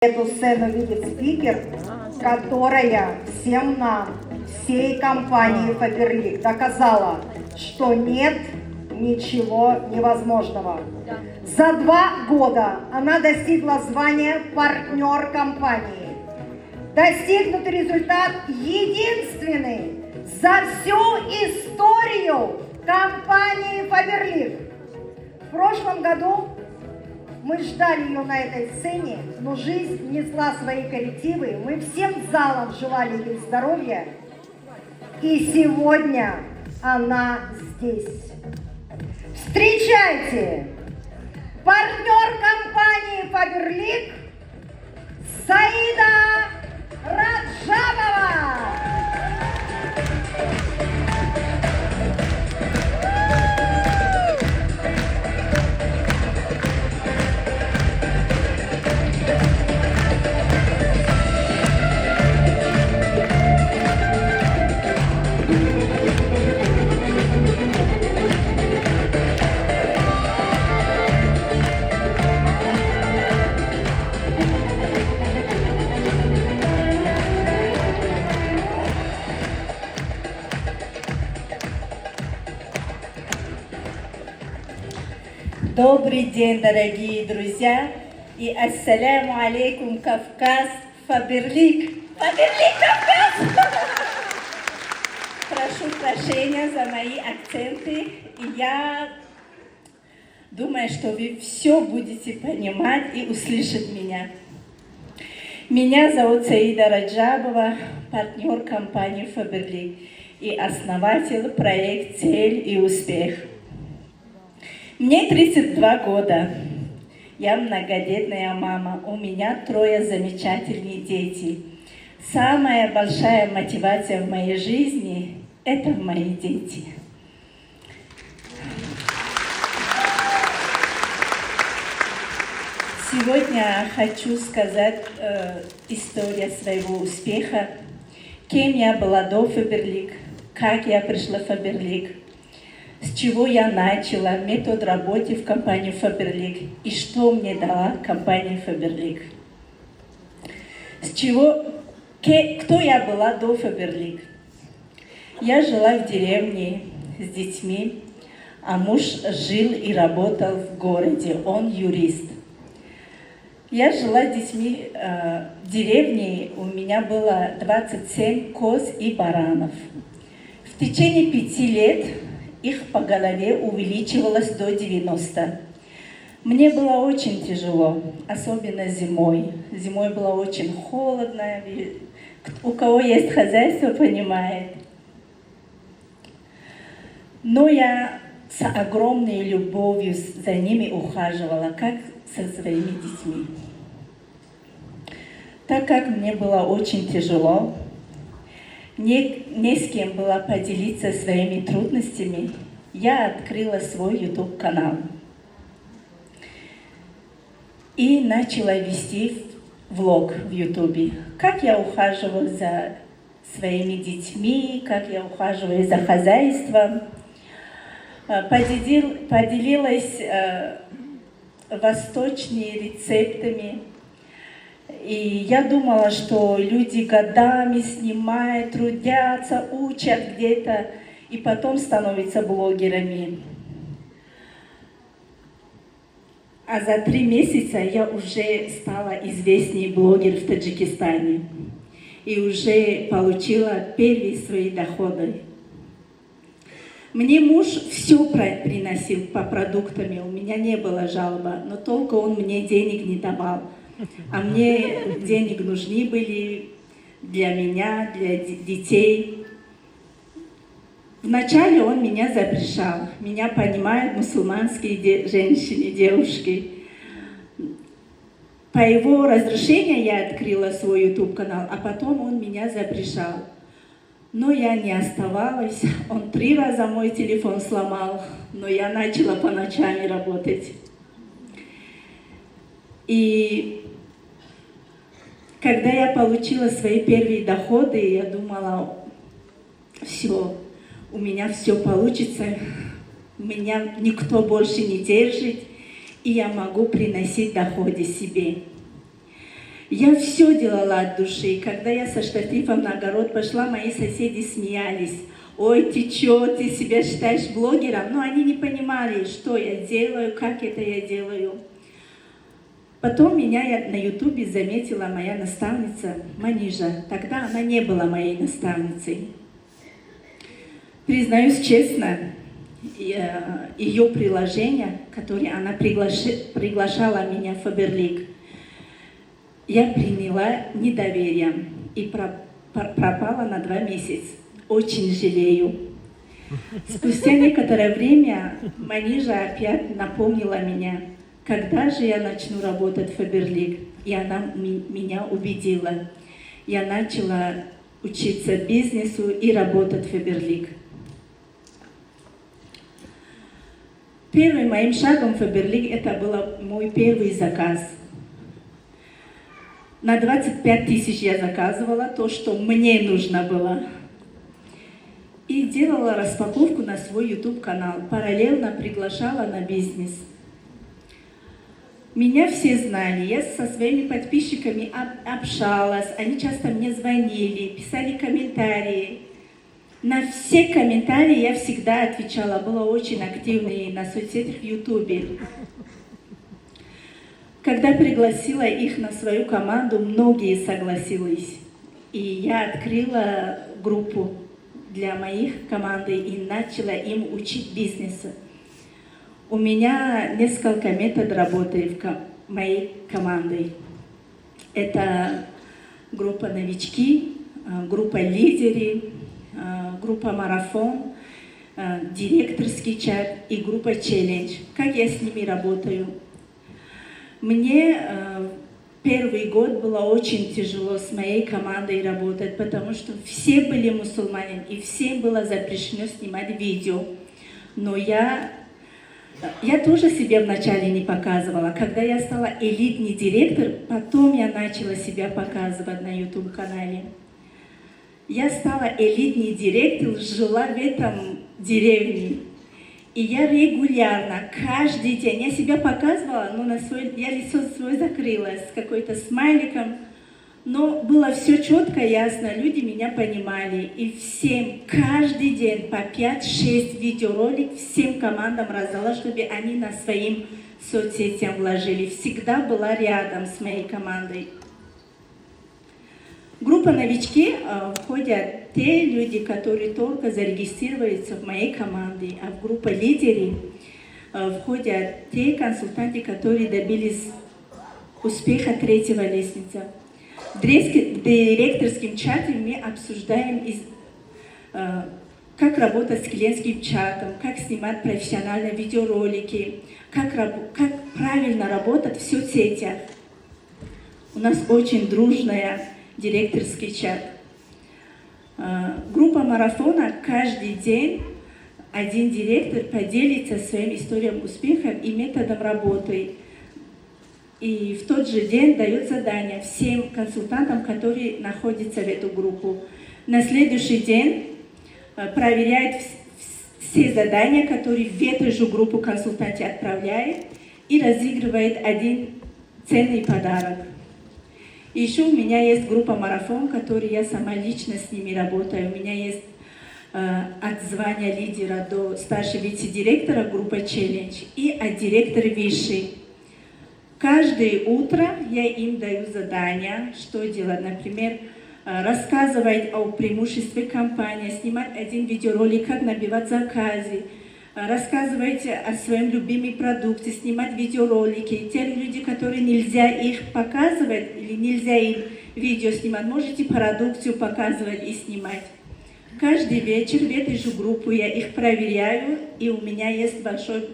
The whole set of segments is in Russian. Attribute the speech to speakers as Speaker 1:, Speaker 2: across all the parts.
Speaker 1: Эту сцену видит спикер, которая всем нам, всей компании Faberlic доказала, что нет ничего невозможного. За 2 года она достигла звания партнер компании. Достигнутый результат единственный за всю историю компании Faberlic. В прошлом году мы ждали ее на этой сцене, но жизнь внесла свои коррективы. Мы всем залом желали ей здоровья. И сегодня она здесь. Встречайте! Партнер компании Faberlic Саида Раджабова!
Speaker 2: Добрый день, дорогие друзья, и ассаляму алейкум, Кавказ, Faberlic. Faberlic, Кавказ! Прошу прощения за мои акценты, и я думаю, что вы все будете понимать и услышать меня. Меня зовут Саида Раджабова, партнер компании Faberlic и основатель проекта «Цель и успех». Мне 32 года. Я многодетная мама. У меня 3 замечательных дети. Самая большая мотивация в моей жизни – это мои дети. Сегодня хочу сказать историю своего успеха. Кем я была до Faberlic, как я пришла в Faberlic, с чего я начала, метод работы в компании Faberlic и что мне дала компания Faberlic. Кто я была до Faberlic? Я жила в деревне с детьми, а муж жил и работал в городе, он юрист. Я жила с детьми в деревне, у меня было 27 коз и баранов. В течение 5 лет их по голове увеличивалось до 90. Мне было очень тяжело, особенно зимой. Зимой было очень холодно. У кого есть хозяйство, понимает. Но я с огромной любовью за ними ухаживала, как со своими детьми. Так как мне было очень тяжело, не с кем было поделиться своими трудностями, я открыла свой YouTube-канал и начала вести влог в YouTube. Как я ухаживаю за своими детьми, как я ухаживаю за хозяйством. Поделилась восточными рецептами. И я думала, что люди годами снимают, трудятся, учат где-то, и потом становятся блогерами. А за 3 месяца я уже стала известный блогер в Таджикистане. И уже получила первые свои доходы. Мне муж все приносил по продуктам, у меня не было жалобы, но только он мне денег не давал. А мне денег нужны были для меня, для детей. Вначале он меня запрещал. Меня понимают мусульманские женщины, девушки. По его разрешению я открыла свой YouTube-канал, а потом он меня запрещал. Но я не оставалась. Он 3 раза мой телефон сломал, но я начала по ночам работать. И когда я получила свои первые доходы, я думала, все, у меня все получится, меня никто больше не держит, и я могу приносить доходы себе. Я все делала от души. Когда я со штативом на огород пошла, мои соседи смеялись. Ой, ты чё, ты себя считаешь блогером? Но они не понимали, что я делаю, как это я делаю. Потом меня на ютубе заметила моя наставница Манижа. Тогда она не была моей наставницей. Признаюсь честно, ее приложение, которое она приглашала меня в Фаберлик, я приняла недоверием и пропала на 2 месяца. Очень жалею. Спустя некоторое время Манижа опять напомнила меня, когда же я начну работать в Фаберлик. И она меня убедила. Я начала учиться бизнесу и работать в Фаберлик. Первым моим шагом в Фаберлик это был мой первый заказ. На 25 тысяч я заказывала то, что мне нужно было. И делала распаковку на свой YouTube-канал. Параллельно приглашала на бизнес. Меня все знали, я со своими подписчиками общалась, они часто мне звонили, писали комментарии. На все комментарии я всегда отвечала, была очень активной на соцсетях в Ютубе. Когда пригласила их на свою команду, многие согласились. И я открыла группу для моих команды и начала им учить бизнесу. У меня несколько методов работы в моей команде. Это группа новички, группа лидеры, группа марафон, директорский чат и группа челлендж. Как я с ними работаю? Мне первый год было очень тяжело с моей командой работать, потому что все были мусульмане, и всем было запрещено снимать видео. Но я тоже себя вначале не показывала. Когда я стала элитный директор, потом я начала себя показывать на YouTube-канале. Я стала элитный директор, жила в этом деревне. И я регулярно, каждый день, я себя показывала, но я лицо свое закрыла с какой-то смайликом. Но было все четко, ясно, люди меня понимали. И всем, каждый день по 5-6 видеороликов всем командам раздала, чтобы они на своим соцсетям вложили. Всегда была рядом с моей командой. Группа новички входят те люди, которые только зарегистрируются в моей команде, а в группу лидеры входят те консультанты, которые добились успеха 3-го лестницы. В директорском чате мы обсуждаем, как работать с клиентским чатом, как снимать профессиональные видеоролики, как правильно работать в соцсетях. У нас очень дружная директорский чат. Группа марафона каждый день один директор поделится своим историей успеха и методом работы. И в тот же день дает задание всем консультантам, которые находятся в эту группу. На следующий день проверяет все задания, которые в эту же группу консультанты отправляет, и разыгрывает один ценный подарок. И еще у меня есть группа марафон, в которой я сама лично с ними работаю. У меня есть от звания лидера до старшего вице-директора группа челлендж и от директора высшей. Каждое утро я им даю задания, что делать. Например, рассказывать о преимуществах компании, снимать один видеоролик, как набивать заказы, рассказывать о своем любимом продукте, снимать видеоролики. Те люди, которые нельзя их показывать или нельзя им видео снимать, можете продукцию показывать и снимать. Каждый вечер в этой же группе я их проверяю, и у меня есть большой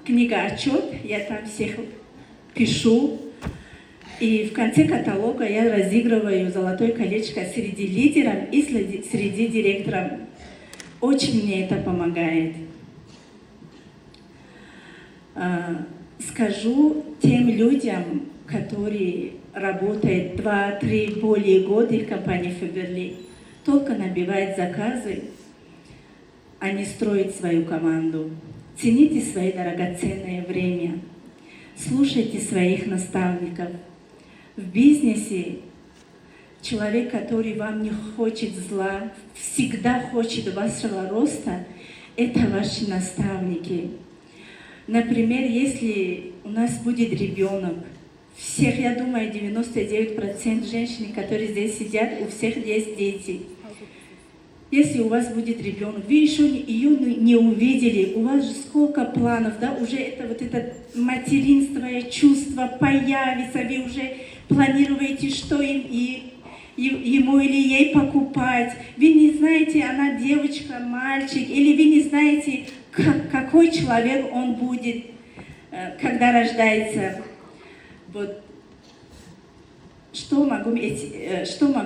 Speaker 2: книга-отчет, я там всех пишу. И в конце каталога я разыгрываю золотое колечко среди лидеров и среди директоров. Очень мне это помогает. Скажу тем людям, которые работают 2-3 более года в компании Фаберлик, только набивают заказы, а не строят свою команду. Цените свое драгоценное время. Слушайте своих наставников. В бизнесе человек, который вам не хочет зла, всегда хочет вашего роста, это ваши наставники. Например, если у нас будет ребенок, всех, я думаю, 99% женщин, которые здесь сидят, у всех есть дети. Если у вас будет ребенок, вы еще ее не увидели, у вас же сколько планов, да, уже это материнское чувство появится, вы уже планируете, что ему или ей покупать. Вы не знаете, она девочка, мальчик, или вы не знаете, какой человек он будет, когда рождается. Вот. Что могу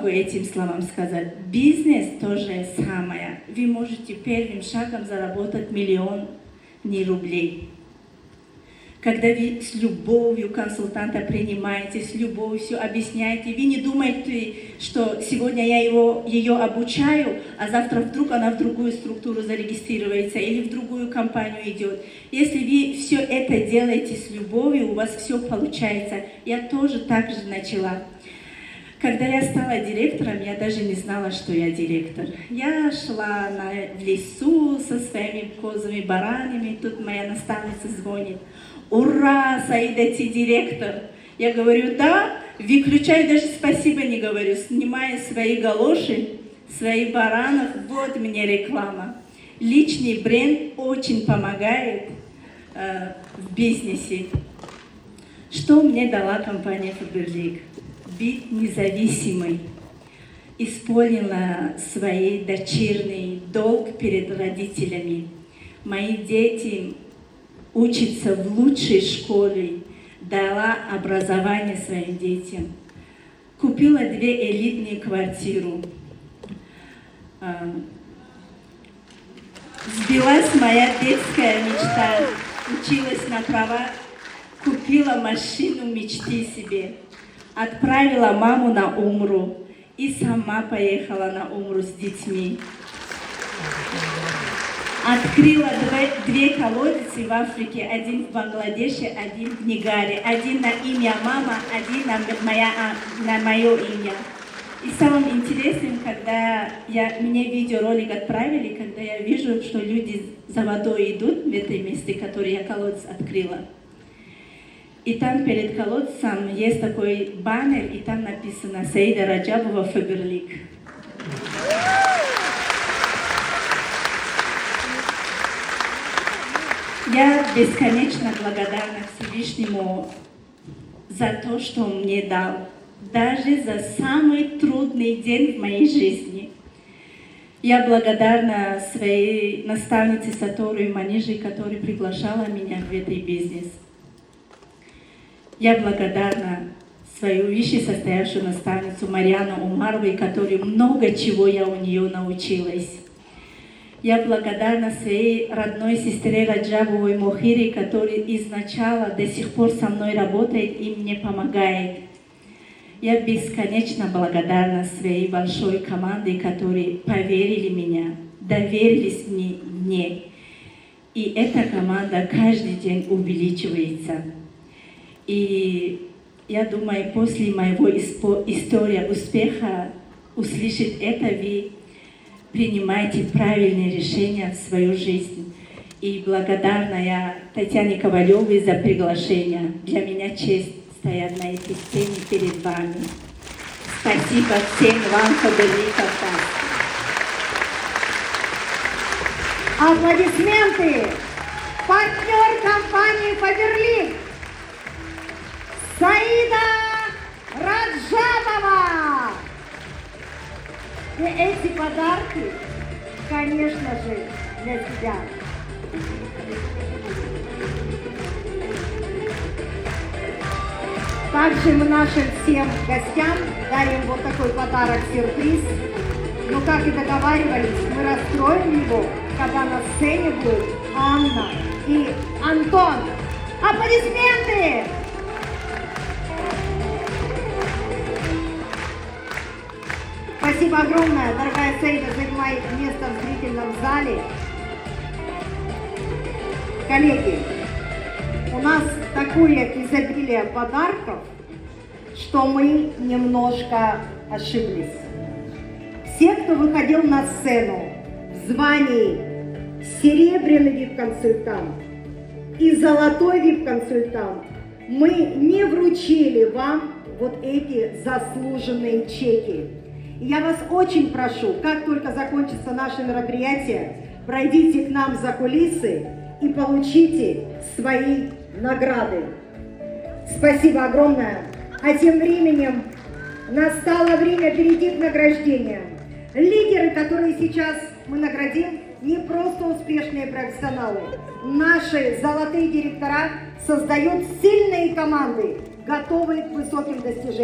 Speaker 2: этим словам сказать? Бизнес то же самое. Вы можете первым шагом заработать 1 миллион рублей. Когда вы с любовью консультанта принимаете, с любовью все объясняете, вы не думаете, что сегодня я ее обучаю, а завтра вдруг она в другую структуру зарегистрируется или в другую компанию идет. Если вы все это делаете с любовью, у вас все получается. Я тоже так же начала. Когда я стала директором, я даже не знала, что я директор. Я шла в лесу со своими козами, баранами, тут моя наставница звонит. Ура, Саида, ты директор. Я говорю, да, выключай, даже спасибо не говорю, снимаю свои галоши, свои баранов, вот мне реклама. Личный бренд очень помогает в бизнесе. Что мне дала компания Faberlic? Быть независимой. Исполнила свой дочерний долг перед родителями. Мои дети учатся в лучшей школе, дала образование своим детям. Купила 2 элитные квартиры. Сбилась моя детская мечта. Училась на права, купила машину мечты себе. Отправила маму на умру и сама поехала на умру с детьми. Открыла 2 колодцы в Африке, один в Бангладеше, один в Нигаре, один на имя мама, один на мое имя. И самым интересным, когда мне видеоролик отправили, когда я вижу, что люди за водой идут в это место, которое я колодец открыла. И там перед колодцем есть такой баннер, и там написано «Саида Раджабова, Faberlic». Я бесконечно благодарна Всевышнему за то, что он мне дал, даже за самый трудный день в моей жизни. Я благодарна своей наставнице Сатору и Манижи, которая приглашала меня в этот бизнес. Я благодарна свою высшесостоявшую наставницу Марьяну Умаровой, которой много чего я у нее научилась. Я благодарна своей родной сестре Раджабовой Мохире, которая изначально до сих пор со мной работает и мне помогает. Я бесконечно благодарна своей большой команде, которые поверили в меня, доверились мне. И эта команда каждый день увеличивается. И я думаю, после моего истории успеха услышать это, вы принимаете правильные решения в свою жизнь. И благодарна я Татьяне Ковалевой за приглашение. Для меня честь стоять на этой сцене перед вами. Спасибо всем вам, Faberlic.
Speaker 1: Аплодисменты! Партнер компании Faberlic Саида Раджабова! И эти подарки, конечно же, для тебя. Также мы нашим всем гостям дарим вот такой подарок-сюрприз. Но, как и договаривались, мы раскроем его, когда на сцене будут Анна и Антон. Аплодисменты! Спасибо огромное, дорогая Саида, занимай место в зрительном зале. Коллеги, у нас такое изобилие подарков, что мы немножко ошиблись. Все, кто выходил на сцену в звании серебряный VIP-консультант и золотой VIP-консультант, мы не вручили вам вот эти заслуженные чеки. И я вас очень прошу, как только закончится наше мероприятие, пройдите к нам за кулисы и получите свои награды. Спасибо огромное. А тем временем настало время перейти к награждениям. Лидеры, которые сейчас мы наградим, не просто успешные профессионалы. Наши золотые директора создают сильные команды, готовые к высоким достижениям.